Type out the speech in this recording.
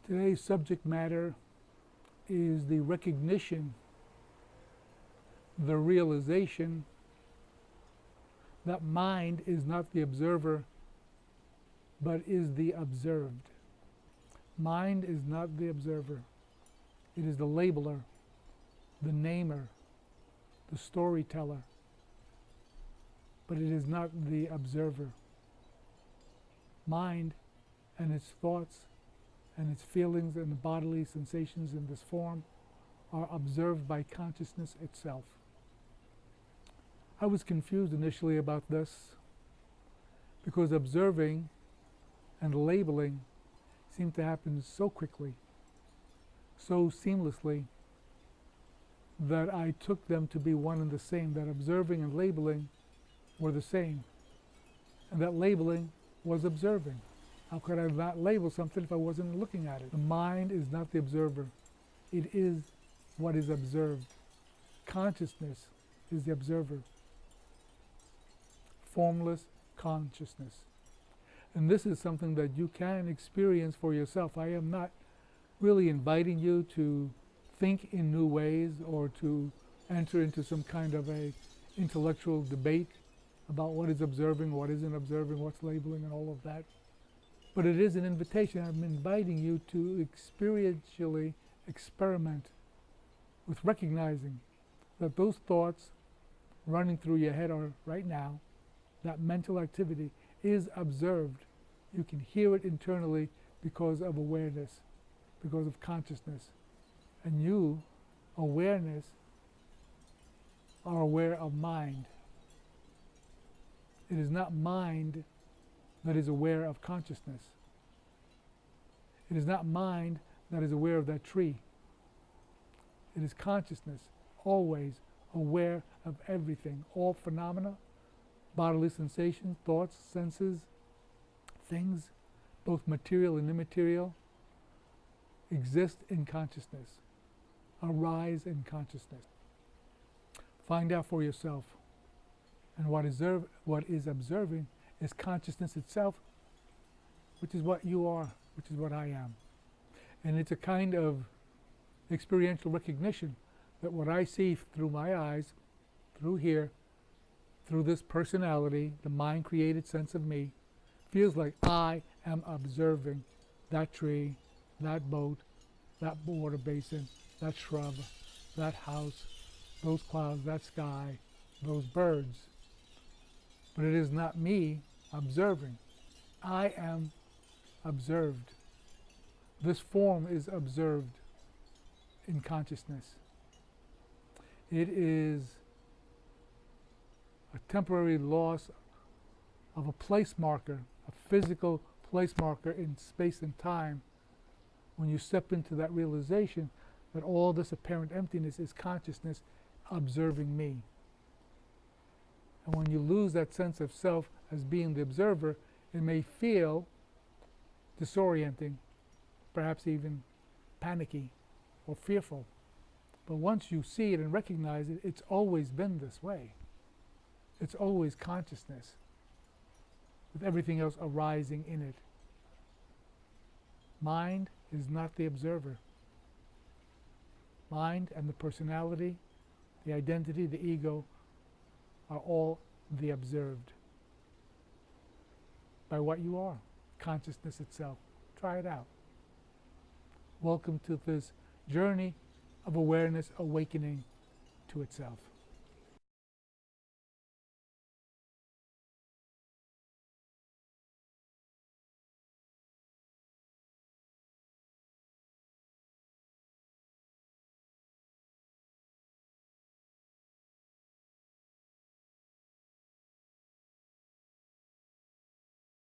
Today's subject matter is the recognition, the realization that mind is not the observer, but is the observed. Mind is not the observer. It is the labeler, the namer, the storyteller, but it is not the observer. Mind and its thoughts and its feelings and the bodily sensations in this form are observed by consciousness itself. I was confused initially about this because observing and labeling seemed to happen so quickly, so seamlessly, that I took them to be one and the same, that observing and labeling were the same, and that labeling was observing. How could I not label something if I wasn't looking at it? The mind is not the observer. It is what is observed. Consciousness is the observer. Formless consciousness. And this is something that you can experience for yourself. I am not really inviting you to think in new ways or to enter into some kind of a intellectual debate about what is observing, what isn't observing, what's labeling and all of that. But it is an invitation. I'm inviting you to experientially experiment with recognizing that those thoughts running through your head are right now, that mental activity is observed. You can hear it internally because of awareness, because of consciousness. And you, awareness, are aware of mind. It is not mind that is aware of consciousness. It is not mind that is aware of that tree. It is consciousness, always aware of everything, all phenomena, bodily sensations, thoughts, senses, things, both material and immaterial, exist in consciousness, arise in consciousness. Find out for yourself. And what is observing is consciousness itself, which is what you are, which is what I am. And it's a kind of experiential recognition that what I see through my eyes, through here, through this personality, the mind-created sense of me, feels like I am observing that tree, that boat, that water basin, that shrub, that house, those clouds, that sky, those birds. But it is not me observing. I am observed. This form is observed in consciousness. It is a temporary loss of a place marker, a physical place marker in space and time, when you step into that realization that all this apparent emptiness is consciousness observing me. And when you lose that sense of self as being the observer, it may feel disorienting, perhaps even panicky or fearful. But once you see it and recognize it, it's always been this way. It's always consciousness, with everything else arising in it. Mind is not the observer. Mind and the personality, the identity, the ego, are all the observed by what you are, consciousness itself. Try it out. Welcome to this journey of awareness awakening to itself.